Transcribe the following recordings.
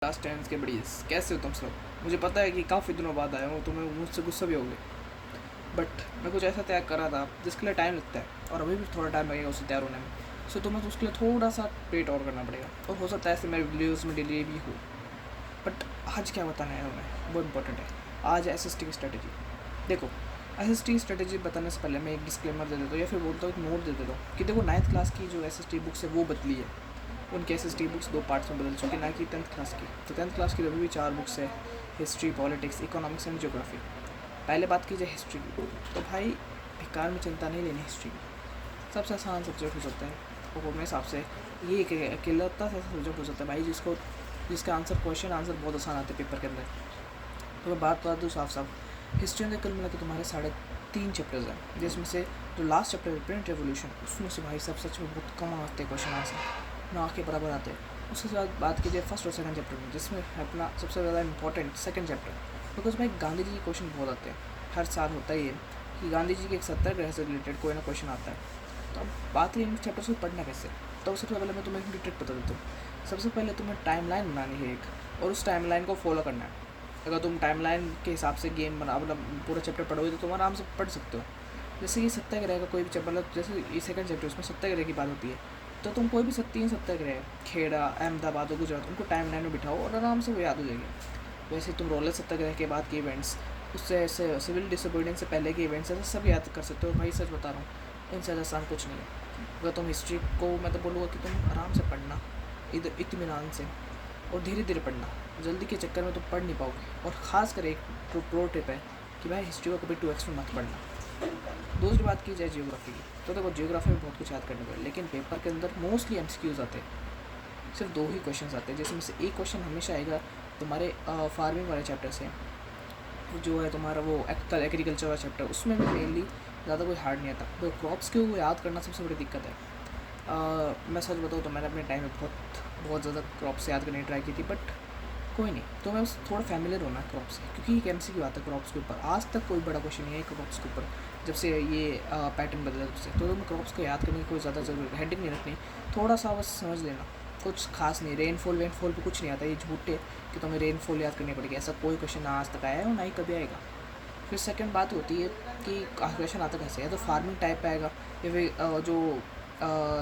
Last times के बड़ी कैसे हो तुम सब। मुझे पता है कि काफ़ी दिनों बाद आया हूँ तो मैं मुझसे गुस्सा भी हो गए, बट मैं कुछ ऐसा तैयार कर रहा था जिसके लिए टाइम लगता है और अभी भी थोड़ा टाइम लगेगा उसे तैयार होने में। सो तुम्हें तो उसके लिए थोड़ा सा वेट और करना पड़ेगा और हो सकता है ऐसे मेरे वीडियोज़ में डिले भी हो। बट आज क्या बताना है हमें, बहुत इंपॉर्टेंट है। आज SST की स्ट्रेटेजी देखो। SST की स्ट्रेटेजी बताने से पहले मैं एक डिस्क्लेमर दे देता हूँ या फिर बोलता हूँ, एक नोट दे देता हूँ कि देखो 9th क्लास की जो SST बुक्स है वो बदली है। उनकी SST बुक्स 2 पार्ट्स में बदल चुकी है, ना कि 10th क्लास की। तो 10th क्लास की अभी भी 4 बुक्स है, history, politics, economics and geography. पहले बात की जाए हिस्ट्री की, तो भाई बेकार में चिंता नहीं लेनी हिस्ट्री की। सबसे आसान सब्जेक्ट हो सकता है और मेरे हिसाब से ये एक अकेलता सा सब्जेक्ट हो सकता है भाई जिसका क्वेश्चन आंसर बहुत आसान आते हैं पेपर के अंदर। तो मैं बात बता दूँ साफ साफ, हिस्ट्री में कल मिला के तुम्हारे 3.5 चैप्टर्स हैं, जिसमें से जो लास्ट चैप्टर है प्रिंट रेवोल्यूशन, उसमें से भाई सब सच में बहुत कम आते हैं क्वेश्चन आंसर, ना के बराबर आते हैं। उसके बाद बात कीजिए फर्स्ट और सेकंड चैप्टर में, जिसमें है अपना सबसे ज़्यादा इंपॉर्टेंट सेकंड चैप्टर, क्योंकि उसमें गांधी जी के क्वेश्चन बहुत आते हैं। हर साल होता ही है कि गांधी जी के एक सत्याग्रह से रिलेटेड कोई ना क्वेश्चन आता है। तो अब बात है इन चैप्टर्स को पढ़ना कैसे, तो सबसे पहले मैं तुम्हें एक ट्रिक बता देता हूँ। सबसे पहले तुम्हें टाइमलाइन बनानी है एक, और उस टाइमलाइन को फॉलो करना है। अगर तुम टाइमलाइन के हिसाब से गेम बना मतलब पूरा चैप्टर पढ़ोगे तो तुम आराम से पढ़ सकते हो। जैसे ये सत्याग्रह का कोई भी चैप्टर, मतलब जैसे ये सेकंड चैप्टर उसमें सत्याग्रह की बात होती है, तो तुम कोई भी 3 सत्याग्रह, खेड़ा, अहमदाबाद और गुजरात, उनको टाइमलाइन में बिठाओ और आराम से वो याद हो जाएगी। वैसे तुम रोलर सत्याग्रह के बाद के इवेंट्स, उससे ऐसे सिविल डिसोबीडियंस से पहले के इवेंट्स, ऐसे सब याद कर सकते हो। भाई सच बता रहा हूँ, इनसे ज़्यादा आसान कुछ नहीं है। अगर तुम हिस्ट्री को, मैं तो बोलूँगा कि तुम आराम से पढ़ना, इधर इत्मीनान से, और धीरे धीरे पढ़ना। जल्दी के चक्कर में तो पढ़ नहीं पाओगे। और ख़ास कर एक प्रो टिप है कि भाई हिस्ट्री को कभी 2x में मत पढ़ना। दूसरी बात की जाए जियोग्राफी की, तो देखो जियोग्राफी में बहुत कुछ याद करने को, लेकिन पेपर के अंदर मोस्टली MCQs आते हैं। सिर्फ 2 ही क्वेश्चन आते हैं, जिसमें से एक क्वेश्चन हमेशा आएगा तुम्हारे फार्मिंग वाले चैप्टर से, जो है तुम्हारा वो एग्रीकल्चर वाला चैप्टर। उसमें भी मेनली ज़्यादा कोई हार्ड नहीं आता। तो क्रॉप्स को याद करना सबसे बड़ी दिक्कत है। मैं सच बताऊँ तो मैंने अपने टाइम में बहुत ज़्यादा क्रॉप्स याद करने की ट्राई की थी, बट कोई नहीं। तो मैं बस थोड़ा फैमिलियर होना है क्रॉप से, क्योंकि एक MCQ आता है क्रॉप्स के ऊपर। आज तक कोई बड़ा क्वेश्चन नहीं है क्रॉप्स के ऊपर, जब से ये पैटर्न बदला तब से। तो मैं क्रॉप्स को याद करने की कोई ज़्यादा ज़रूरत, हेडिंग नहीं रखनी, थोड़ा सा बस समझ लेना, कुछ खास नहीं। रेनफॉल पे कुछ नहीं आता, ये झूठे कि तुम्हें रेनफॉल याद करनी पड़ेगी, ऐसा कोई क्वेश्चन ना आज तक आया है और ना ही कभी आएगा। फिर सेकंड बात होती है कि क्वेश्चन आता कैसे है, तो फार्मिंग टाइप आएगा या फिर जो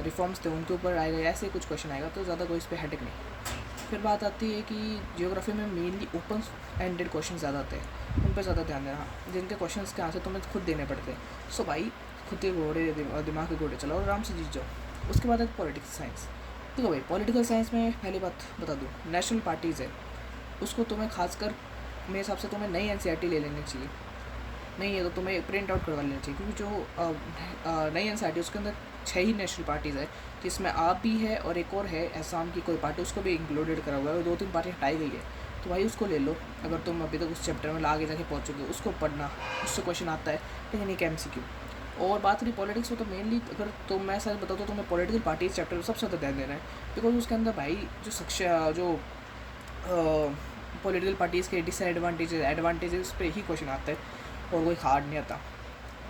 रिफॉर्म्स थे उनके ऊपर आएगा, ऐसे कुछ क्वेश्चन आएगा, तो ज़्यादा कोई इस पर हेडेक नहीं। फिर बात आती है कि जियोग्राफी में मेनली ओपन एंडेड क्वेश्चन ज़्यादा आते हैं, उन पर ज़्यादा ध्यान देना, जिनके क्वेश्चन के आंसर तुम्हें खुद देने पड़ते हैं। सो भाई खुद के घोड़े, दिमाग के घोड़े चलाओ, आराम से जीत जाओ। उसके बाद है पॉलिटिकल साइंस। देखो भाई पॉलिटिकल साइंस में पहली बात बता दूँ, नेशनल पार्टीज़ है, उसको तुम्हें खासकर मेरे हिसाब से तुम्हें नई NCERT ले लेनी चाहिए। नहीं है तो तुम्हें प्रिंट आउट करवा लेना चाहिए, क्योंकि जो नई NCERT उसके अंदर 6 ही नेशनल पार्टीज़ है, जिसमें आप भी है और एक और है असम की कोई पार्टी, उसको भी इंक्लूडेड करा हुआ है, और 2-3 पार्टी हटाई गई है। तो भाई उसको ले लो, अगर तुम अभी तक उस चैप्टर में आगे जाके पहुँचोगे, उसको पढ़ना, उससे क्वेश्चन आता है, लेकिन एक MCQ। और बात करी पॉलिटिक्स हो, तो मेनली अगर तो मैं सच बताऊँ तो तुम्हें पॉलिटिकल पार्टीज चैप्टर में सबसे ज़्यादा ध्यान देना है, बिकॉज उसके अंदर भाई जो पॉलिटिकल पार्टीज़ के डिसएडवांटेजेस एडवांटेजेस पे ही क्वेश्चन आता है, और कोई हार्ड नहीं आता।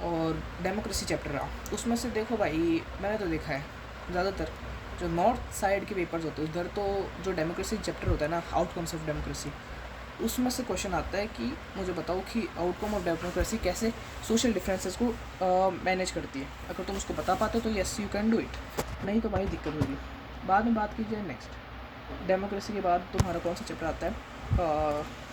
और डेमोक्रेसी चैप्टर रहा, उसमें से देखो भाई मैंने तो देखा है ज़्यादातर जो नॉर्थ साइड के पेपर्स होते हैं उधर, तो जो डेमोक्रेसी चैप्टर होता है ना, आउटकम्स ऑफ डेमोक्रेसी, उसमें से क्वेश्चन आता है कि मुझे बताओ कि आउटकम ऑफ डेमोक्रेसी कैसे सोशल डिफरेंसेस को मैनेज करती है। अगर तुम उसको बता पाते हो तो yes you can do it, नहीं तो भाई दिक्कत होगी। बाद में बात की जाए नेक्स्ट, डेमोक्रेसी के बाद तुम्हारा कौन सा चैप्टर आता है,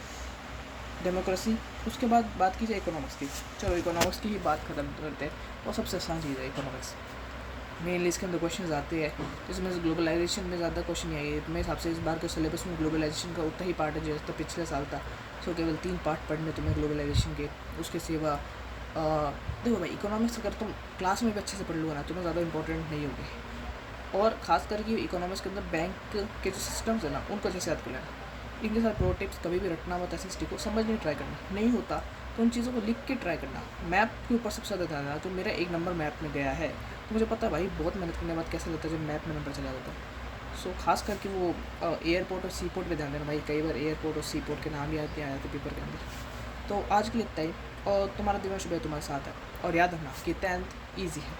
डेमोक्रेसी। उसके बाद बात की जाए इकोनॉमिक्स की। चलो इकोनॉमिक्स की ही बात ख़त्म करते हैं, और सबसे आसान चीज़ है इकोनॉमिक्स। मेनली इसके अंदर क्वेश्चन आते हैं, जिसमें से ग्लोबलाइजेशन में ज़्यादा क्वेश्चन नहीं आए मेरे हिसाब से। इस बार के सिलेबस में ग्लोबलाइजेशन का उतना ही पार्ट है जैसे पिछले साल था। सो केवल 3 पार्ट पढ़ने तुम्हें ग्लोबलाइजेशन के। उसके सिवा देखो भाई इकोनॉमिक्स अगर तुम क्लास में भी अच्छे से पढ़ लो ना, तुम्हें ज़्यादा इंपॉर्टेंट नहीं होगी। और ख़ास करके इकोनॉमिक्स के अंदर बैंक के जो सिस्टम्स है ना, उनको अच्छे से याद कर लेना। इनके साथ प्रो टिप्स, कभी भी रटना मत SST को, समझने की ट्राई करना, नहीं होता तो उन चीज़ों को लिख के ट्राई करना। मैप के ऊपर सबसे ज़्यादा ध्यान देना। तो मेरा 1 नंबर मैप में गया है, तो मुझे पता है भाई बहुत मेहनत करने के बाद कैसा लगता है जब मैप में नंबर चला जाता है। सो खास करके वो एयरपोर्ट और सी पोर्ट पर ध्यान देना भाई, कई बार एयरपोर्ट और सी पोर्ट के नाम याद नहीं आया था पेपर के अंदर। तो आज के लिए इतना ही, और तुम्हारा दिमाग शुभ है, तुम्हारे साथ है। और याद रखना कि 10th ईजी है।